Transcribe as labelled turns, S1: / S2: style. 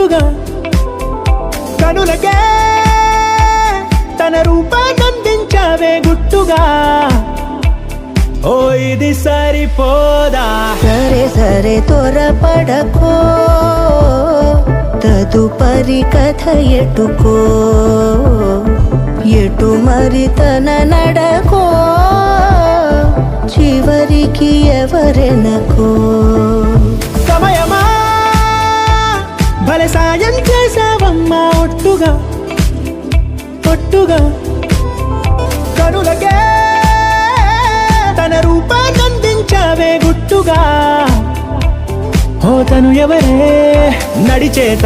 S1: ఒట్టుగా కనులకే తన రూపాన్నందించావే గుట్టుగా ఓ ఇది సరిపోదా
S2: సరే సరే త్వరపడకో తదుపరి కథ ఎటుకో ఎటు మరి తన నడకో చివరికి ఎవరెనకో
S1: సమయమా భలే సాయం చేసావమ్మా ఒట్టుగా ఒట్టుగా కనులకే తన రూపాన్నందించావే గుట్టుగా ఓ తను ఎవరే నడిచేత